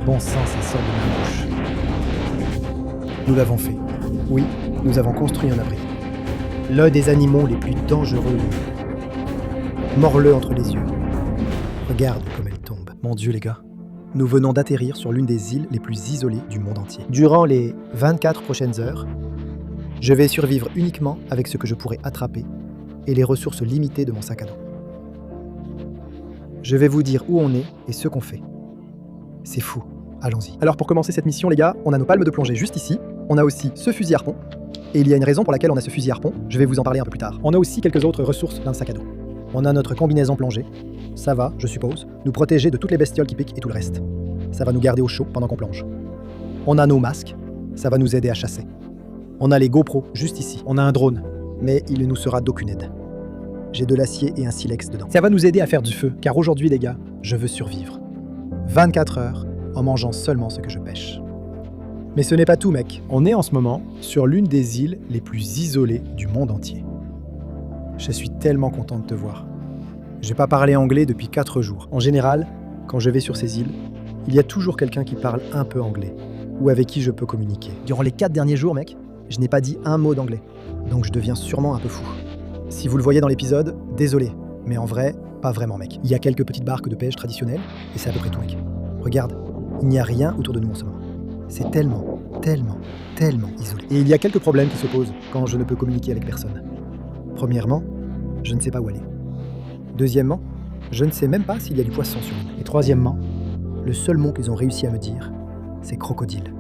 Bon sang, ça sort de ma bouche. Nous l'avons fait. Oui, nous avons construit un abri. L'un des animaux les plus dangereux du monde. Mords-le entre les yeux. Regarde comme elle tombe. Mon Dieu les gars, nous venons d'atterrir sur l'une des îles les plus isolées du monde entier. Durant les 24 prochaines heures, je vais survivre uniquement avec ce que je pourrai attraper et les ressources limitées de mon sac à dos. Je vais vous dire où on est et ce qu'on fait. C'est fou, allons-y. Alors pour commencer cette mission les gars, on a nos palmes de plongée juste ici, on a aussi ce fusil harpon, et il y a une raison pour laquelle on a ce fusil harpon, je vais vous en parler un peu plus tard. On a aussi quelques autres ressources dans le sac à dos. On a notre combinaison plongée, ça va, je suppose, nous protéger de toutes les bestioles qui piquent et tout le reste. Ça va nous garder au chaud pendant qu'on plonge. On a nos masques, ça va nous aider à chasser. On a les GoPro juste ici. On a un drone, mais il ne nous sera d'aucune aide. J'ai de l'acier et un silex dedans. Ça va nous aider à faire du feu, car aujourd'hui les gars, je veux survivre. 24 heures en mangeant seulement ce que je pêche. Mais ce n'est pas tout mec. On est en ce moment sur l'une des îles les plus isolées du monde entier. Je suis tellement content de te voir. J'ai pas parlé anglais depuis 4 jours. En général, quand je vais sur ces îles, il y a toujours quelqu'un qui parle un peu anglais, ou avec qui je peux communiquer. Durant les 4 derniers jours mec, je n'ai pas dit un mot d'anglais, donc je deviens sûrement un peu fou. Si vous le voyez dans l'épisode, désolé, mais en vrai, pas vraiment mec. Il y a quelques petites barques de pêche traditionnelles, et c'est à peu près tout mec. Regarde, il n'y a rien autour de nous en ce moment. C'est tellement isolé. Et il y a quelques problèmes qui se posent quand je ne peux communiquer avec personne. Premièrement, je ne sais pas où aller. Deuxièmement, je ne sais même pas s'il y a du poisson sur l'île. Et troisièmement, le seul mot qu'ils ont réussi à me dire, c'est crocodile.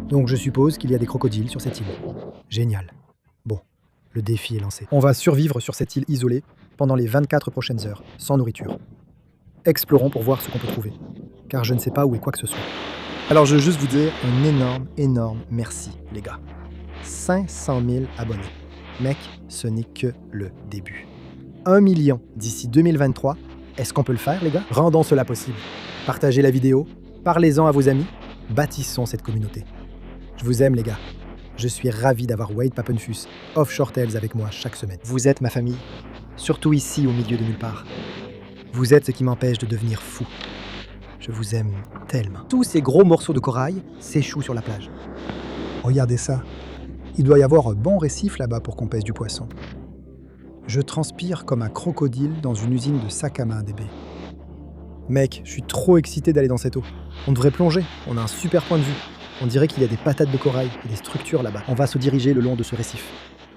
Donc je suppose qu'il y a des crocodiles sur cette île. Génial. Bon, le défi est lancé. On va survivre sur cette île isolée pendant les 24 prochaines heures, sans nourriture. Explorons pour voir ce qu'on peut trouver, car je ne sais pas où est quoi que ce soit. Alors je veux juste vous dire un énorme merci, les gars. 500 000 abonnés. Mec, ce n'est que le début. 1 million d'ici 2023, est-ce qu'on peut le faire, les gars? Rendons cela possible. Partagez la vidéo, parlez-en à vos amis, bâtissons cette communauté. Je vous aime, les gars. Je suis ravi d'avoir Wade Papenfuss, Offshore Tales avec moi chaque semaine. Vous êtes ma famille, surtout ici au milieu de nulle part. Vous êtes ce qui m'empêche de devenir fou. Je vous aime tellement. Tous ces gros morceaux de corail s'échouent sur la plage. Regardez ça. Il doit y avoir un bon récif là-bas pour qu'on pêche du poisson. Je transpire comme un crocodile dans une usine de sac à main des baies. Mec, je suis trop excité d'aller dans cette eau. On devrait plonger, on a un super point de vue. On dirait qu'il y a des patates de corail et des structures là-bas. On va se diriger le long de ce récif.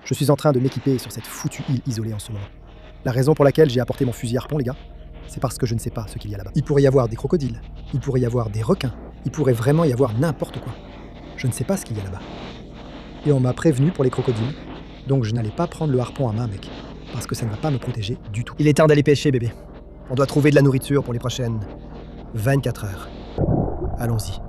Je suis en train de m'équiper sur cette foutue île isolée en ce moment. La raison pour laquelle j'ai apporté mon fusil harpon, les gars, c'est parce que je ne sais pas ce qu'il y a là-bas. Il pourrait y avoir des crocodiles, il pourrait y avoir des requins, il pourrait vraiment y avoir n'importe quoi. Je ne sais pas ce qu'il y a là-bas. Et on m'a prévenu pour les crocodiles, donc je n'allais pas prendre le harpon à main, mec, parce que ça ne va pas me protéger du tout. Il est temps d'aller pêcher, bébé. On doit trouver de la nourriture pour les prochaines 24 heures. Allons-y.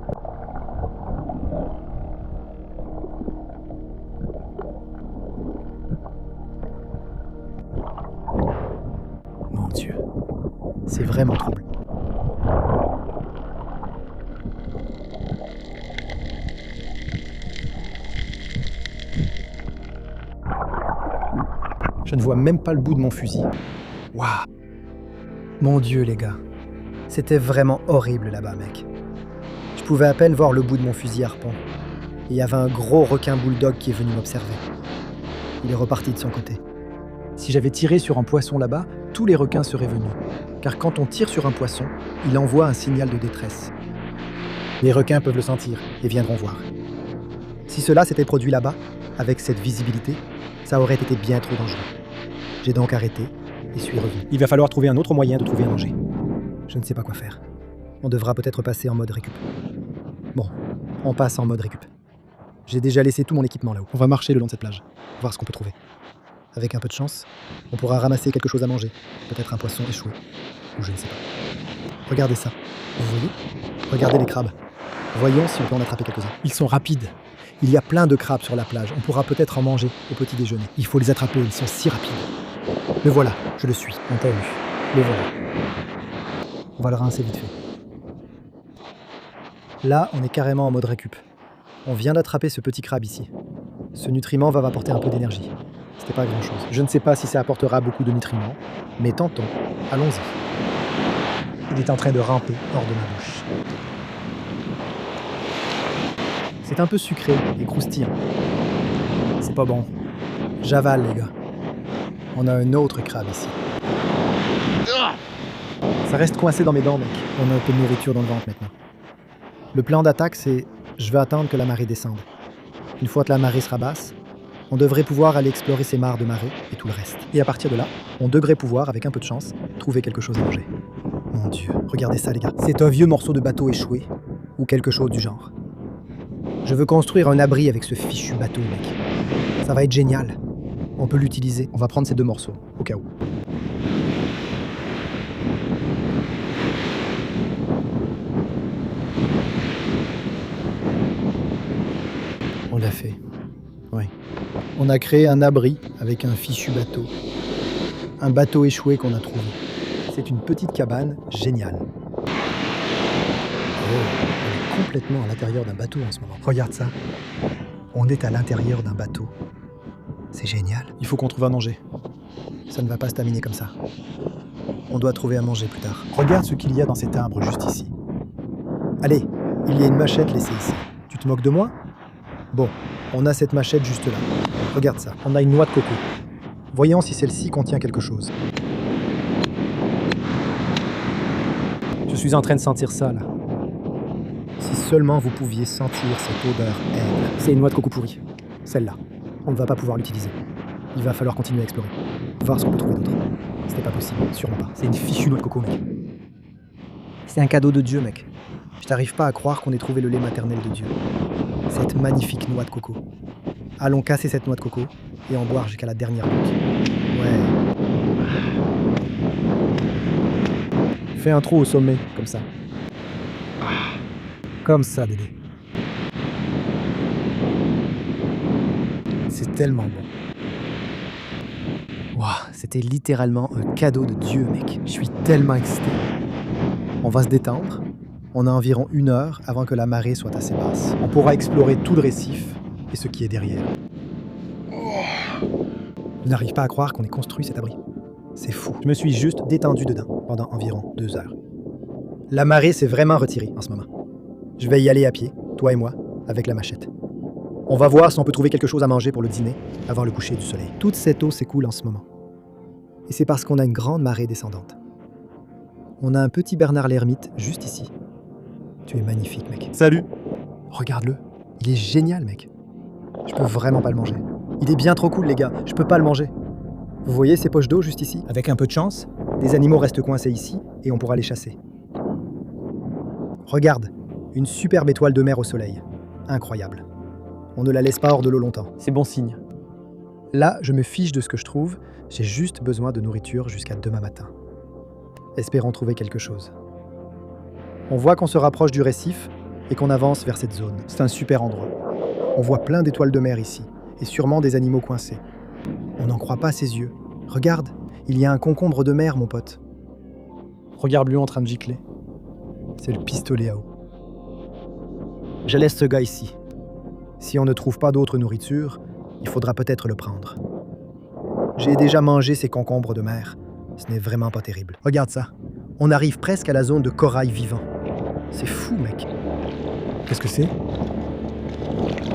Mon Dieu, c'est vraiment trouble. Je ne vois même pas le bout de mon fusil. Waouh! Mon Dieu, les gars. C'était vraiment horrible là-bas, mec. Je pouvais à peine voir le bout de mon fusil harpon. Et il y avait un gros requin bulldog qui est venu m'observer. Il est reparti de son côté. Si j'avais tiré sur un poisson là-bas, tous les requins seraient venus. Car quand on tire sur un poisson, il envoie un signal de détresse. Les requins peuvent le sentir et viendront voir. Si cela s'était produit là-bas, avec cette visibilité, ça aurait été bien trop dangereux. J'ai donc arrêté et suis revenu. Il va falloir trouver un autre moyen de trouver à manger. Je ne sais pas quoi faire. On devra peut-être passer en mode récup. Bon, on passe en mode récup. J'ai déjà laissé tout mon équipement là-haut. On va marcher le long de cette plage, voir ce qu'on peut trouver. Avec un peu de chance, on pourra ramasser quelque chose à manger. Peut-être un poisson échoué. Ou je ne sais pas. Regardez ça. Vous voyez? Regardez les crabes. Voyons si on peut en attraper quelques-uns. Ils sont rapides. Il y a plein de crabes sur la plage. On pourra peut-être en manger au petit déjeuner. Il faut les attraper, ils sont si rapides. Le voilà, je le suis. On t'a vu. Le voilà. On va le rincer vite fait. Là, on est carrément en mode récup. On vient d'attraper ce petit crabe ici. Ce nutriment va m'apporter un peu d'énergie. C'était pas grand-chose. Je ne sais pas si ça apportera beaucoup de nutriments, mais tentons. Allons-y. Il est en train de ramper hors de ma bouche. C'est un peu sucré et croustillant. C'est pas bon. J'avale, les gars. On a un autre crabe ici. Ça reste coincé dans mes dents, mec. On a un peu de nourriture dans le ventre maintenant. Le plan d'attaque, c'est je vais attendre que la marée descende. Une fois que la marée sera basse, on devrait pouvoir aller explorer ces mares de marée et tout le reste. Et à partir de là, on devrait pouvoir, avec un peu de chance, trouver quelque chose à manger. Mon Dieu, regardez ça, les gars. C'est un vieux morceau de bateau échoué, ou quelque chose du genre. Je veux construire un abri avec ce fichu bateau, mec. Ça va être génial. On peut l'utiliser. On va prendre ces 2 morceaux, au cas où. On l'a fait. Oui. On a créé un abri avec un fichu bateau. Un bateau échoué qu'on a trouvé. C'est une petite cabane géniale. Oh, on est complètement à l'intérieur d'un bateau en ce moment. Regarde ça. On est à l'intérieur d'un bateau. C'est génial. Il faut qu'on trouve à manger. Ça ne va pas se terminer comme ça. On doit trouver à manger plus tard. Regarde ce qu'il y a dans cet arbre juste ici. Allez, il y a une machette laissée ici. Tu te moques de moi ? Bon, on a cette machette juste là. Regarde ça. On a une noix de coco. Voyons si celle-ci contient quelque chose. Je suis en train de sentir ça, là. Si seulement vous pouviez sentir cette odeur aigre. C'est une noix de coco pourrie. Celle-là. On ne va pas pouvoir l'utiliser. Il va falloir continuer à explorer. Voir ce qu'on peut trouver d'autre. C'était pas possible, sûrement pas. C'est une fichue noix de coco, mec. C'est un cadeau de Dieu, mec. Je n'arrive pas à croire qu'on ait trouvé le lait maternel de Dieu. Cette magnifique noix de coco. Allons casser cette noix de coco et en boire jusqu'à la dernière goutte. Ouais. Fais un trou au sommet, comme ça. Comme ça, Dédé. C'est tellement bon. Waouh, c'était littéralement un cadeau de Dieu, mec. Je suis tellement excité. On va se détendre. On a environ 1 heure avant que la marée soit assez basse. On pourra explorer tout le récif et ce qui est derrière. Je n'arrive pas à croire qu'on ait construit cet abri. C'est fou. Je me suis juste détendu dedans pendant environ 2 heures. La marée s'est vraiment retirée en ce moment. Je vais y aller à pied, toi et moi, avec la machette. On va voir si on peut trouver quelque chose à manger pour le dîner avant le coucher du soleil. Toute cette eau s'écoule en ce moment. Et c'est parce qu'on a une grande marée descendante. On a un petit Bernard l'ermite juste ici. Tu es magnifique, mec. Salut. Regarde-le. Il est génial, mec. Je peux vraiment pas le manger. Il est bien trop cool, les gars. Je peux pas le manger. Vous voyez ces poches d'eau juste ici ? Avec un peu de chance, des animaux restent coincés ici et on pourra les chasser. Regarde, une superbe étoile de mer au soleil. Incroyable. On ne la laisse pas hors de l'eau longtemps. C'est bon signe. Là, je me fiche de ce que je trouve. J'ai juste besoin de nourriture jusqu'à demain matin. Espérons trouver quelque chose. On voit qu'on se rapproche du récif et qu'on avance vers cette zone. C'est un super endroit. On voit plein d'étoiles de mer ici, et sûrement des animaux coincés. On n'en croit pas ses yeux. Regarde, il y a un concombre de mer, mon pote. Regarde-lui en train de gicler. C'est le pistolet à eau. Je laisse ce gars ici. Si on ne trouve pas d'autre nourriture, il faudra peut-être le prendre. J'ai déjà mangé ces concombres de mer. Ce n'est vraiment pas terrible. Regarde ça. On arrive presque à la zone de corail vivant. C'est fou, mec. Qu'est-ce que c'est ?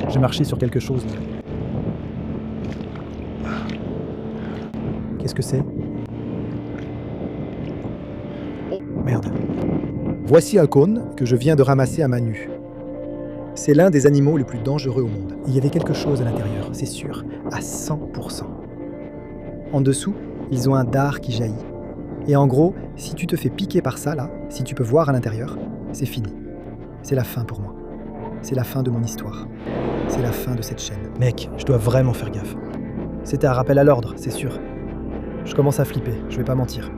J'ai marché sur quelque chose, là. Qu'est-ce que c'est ? Merde. Voici un cône que je viens de ramasser à main nue. C'est l'un des animaux les plus dangereux au monde. Il y avait quelque chose à l'intérieur, c'est sûr, à 100%. En dessous, ils ont un dard qui jaillit. Et en gros, si tu te fais piquer par ça, là, si tu peux voir à l'intérieur, c'est fini. C'est la fin pour moi. C'est la fin de mon histoire. C'est la fin de cette chaîne. Mec, je dois vraiment faire gaffe. C'était un rappel à l'ordre, c'est sûr. Je commence à flipper, je vais pas mentir.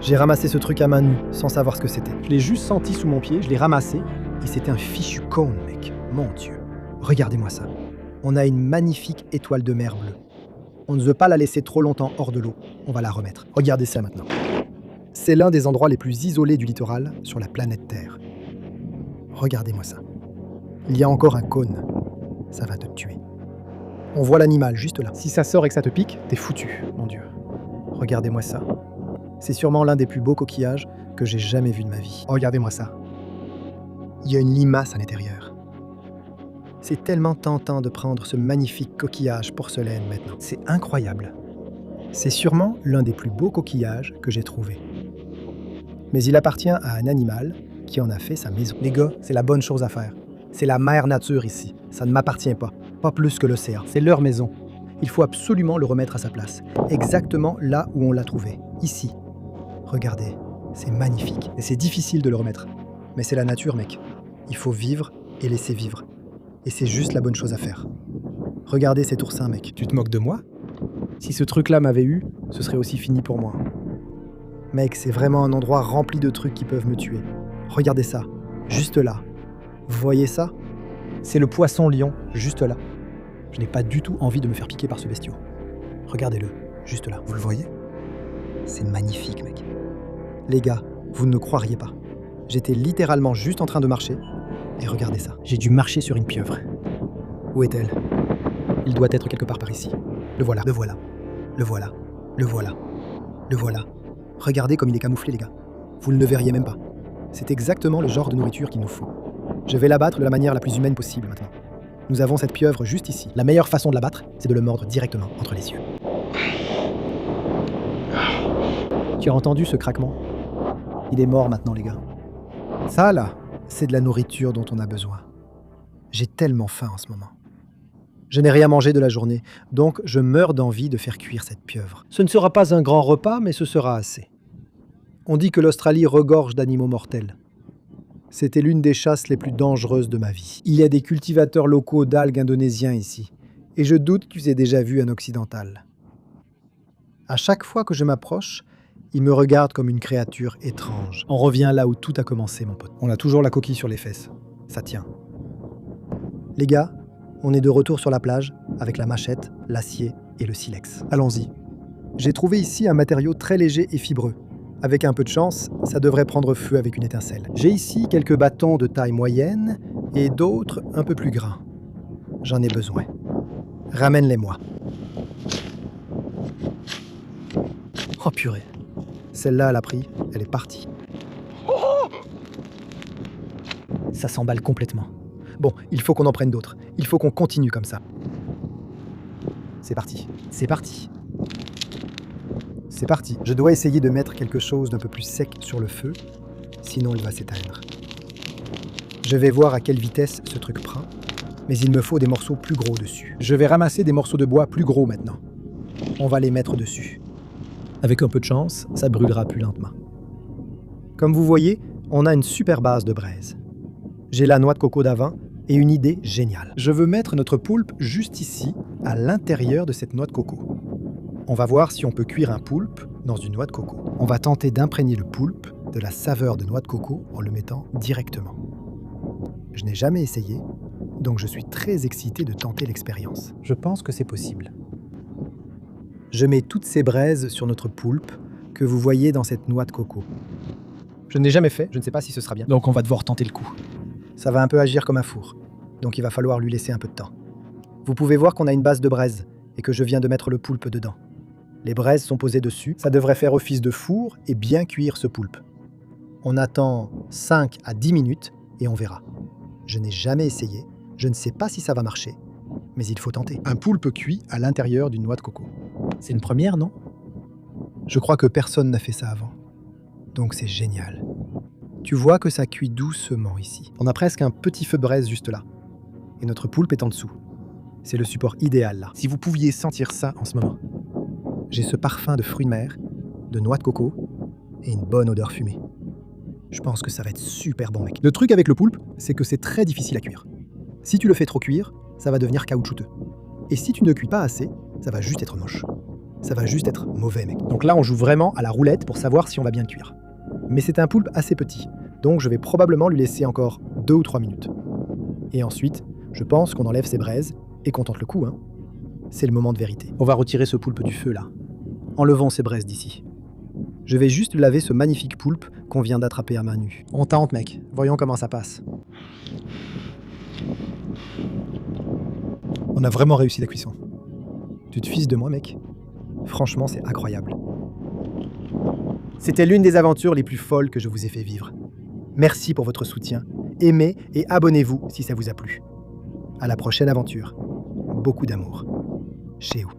J'ai ramassé ce truc à main nue, sans savoir ce que c'était. Je l'ai juste senti sous mon pied, je l'ai ramassé, et c'était un fichu cône, mec. Mon Dieu. Regardez-moi ça. On a une magnifique étoile de mer bleue. On ne veut pas la laisser trop longtemps hors de l'eau. On va la remettre. Regardez ça maintenant. C'est l'un des endroits les plus isolés du littoral sur la planète Terre. Regardez-moi ça. Il y a encore un cône. Ça va te tuer. On voit l'animal juste là. Si ça sort et que ça te pique, t'es foutu, mon Dieu. Regardez-moi ça. C'est sûrement l'un des plus beaux coquillages que j'ai jamais vu de ma vie. Regardez-moi ça. Il y a une limace à l'intérieur. C'est tellement tentant de prendre ce magnifique coquillage porcelaine maintenant. C'est incroyable. C'est sûrement l'un des plus beaux coquillages que j'ai trouvé. Mais il appartient à un animal qui en a fait sa maison. Les gars, c'est la bonne chose à faire. C'est la mère nature ici. Ça ne m'appartient pas plus que l'océan. C'est leur maison. Il faut absolument le remettre à sa place. Exactement là où on l'a trouvé. Ici. Regardez, c'est magnifique. Et c'est difficile de le remettre. Mais c'est la nature, mec. Il faut vivre et laisser vivre. Et c'est juste la bonne chose à faire. Regardez cet oursin, mec. Tu te moques de moi? Si ce truc-là m'avait eu, ce serait aussi fini pour moi. Mec, c'est vraiment un endroit rempli de trucs qui peuvent me tuer. Regardez ça, juste là. Vous voyez ça? C'est le poisson-lion, juste là. Je n'ai pas du tout envie de me faire piquer par ce bestiau. Regardez-le, juste là. Vous le voyez? C'est magnifique, mec. Les gars, vous ne croiriez pas. J'étais littéralement juste en train de marcher, et regardez ça. J'ai dû marcher sur une pieuvre. Où est-elle? Il doit être quelque part par ici. Le voilà, le voilà, le voilà, le voilà, le voilà. Regardez comme il est camouflé, les gars. Vous ne le verriez même pas. C'est exactement le genre de nourriture qu'il nous faut. Je vais l'abattre de la manière la plus humaine possible maintenant. Nous avons cette pieuvre juste ici. La meilleure façon de l'abattre, c'est de le mordre directement entre les yeux. Tu as entendu ce craquement? Il est mort maintenant, les gars. Ça, là, c'est de la nourriture dont on a besoin. J'ai tellement faim en ce moment. Je n'ai rien mangé de la journée, donc je meurs d'envie de faire cuire cette pieuvre. Ce ne sera pas un grand repas, mais ce sera assez. On dit que l'Australie regorge d'animaux mortels. C'était l'une des chasses les plus dangereuses de ma vie. Il y a des cultivateurs locaux d'algues indonésiens ici, et je doute qu'ils aient déjà vu un occidental. À chaque fois que je m'approche, ils me regardent comme une créature étrange. On revient là où tout a commencé, mon pote. On a toujours la coquille sur les fesses. Ça tient. Les gars, on est de retour sur la plage, avec la machette, l'acier et le silex. Allons-y. J'ai trouvé ici un matériau très léger et fibreux. Avec un peu de chance, ça devrait prendre feu avec une étincelle. J'ai ici quelques bâtons de taille moyenne et d'autres un peu plus grands. J'en ai besoin. Ramène-les-moi. Oh purée. Celle-là, elle a pris, elle est partie. Ça s'emballe complètement. Bon, il faut qu'on en prenne d'autres. Il faut qu'on continue comme ça. C'est parti. C'est parti. C'est parti. Je dois essayer de mettre quelque chose d'un peu plus sec sur le feu, sinon il va s'éteindre. Je vais voir à quelle vitesse ce truc prend, mais il me faut des morceaux plus gros dessus. Je vais ramasser des morceaux de bois plus gros maintenant. On va les mettre dessus. Avec un peu de chance, ça brûlera plus lentement. Comme vous voyez, on a une super base de braise. J'ai la noix de coco d'avant et une idée géniale. Je veux mettre notre poulpe juste ici, à l'intérieur de cette noix de coco. On va voir si on peut cuire un poulpe dans une noix de coco. On va tenter d'imprégner le poulpe de la saveur de noix de coco en le mettant directement. Je n'ai jamais essayé, donc je suis très excité de tenter l'expérience. Je pense que c'est possible. Je mets toutes ces braises sur notre poulpe que vous voyez dans cette noix de coco. Je n'ai jamais fait, je ne sais pas si ce sera bien. Donc on va devoir tenter le coup. Ça va un peu agir comme un four, donc il va falloir lui laisser un peu de temps. Vous pouvez voir qu'on a une base de braise et que je viens de mettre le poulpe dedans. Les braises sont posées dessus, ça devrait faire office de four et bien cuire ce poulpe. On attend 5 à 10 minutes et on verra. Je n'ai jamais essayé, je ne sais pas si ça va marcher, mais il faut tenter. Un poulpe cuit à l'intérieur d'une noix de coco. C'est une première, non? Je crois que personne n'a fait ça avant. Donc c'est génial. Tu vois que ça cuit doucement ici. On a presque un petit feu de braise juste là. Et notre poulpe est en dessous. C'est le support idéal là. Si vous pouviez sentir ça en ce moment. J'ai ce parfum de fruits de mer, de noix de coco et une bonne odeur fumée. Je pense que ça va être super bon, mec. Le truc avec le poulpe, c'est que c'est très difficile à cuire. Si tu le fais trop cuire, ça va devenir caoutchouteux. Et si tu ne cuis pas assez, ça va juste être moche. Ça va juste être mauvais, mec. Donc là, on joue vraiment à la roulette pour savoir si on va bien le cuire. Mais c'est un poulpe assez petit, donc je vais probablement lui laisser encore 2 ou 3 minutes. Et ensuite, je pense qu'on enlève ses braises et qu'on tente le coup, hein. C'est le moment de vérité. On va retirer ce poulpe du feu, là. Enlevons ces braises d'ici. Je vais juste laver ce magnifique poulpe qu'on vient d'attraper à main nue. On tente, mec. Voyons comment ça passe. On a vraiment réussi la cuisson. Tu te fiches de moi, mec? Franchement, c'est incroyable. C'était l'une des aventures les plus folles que je vous ai fait vivre. Merci pour votre soutien. Aimez et abonnez-vous si ça vous a plu. À la prochaine aventure. Beaucoup d'amour. Chez vous.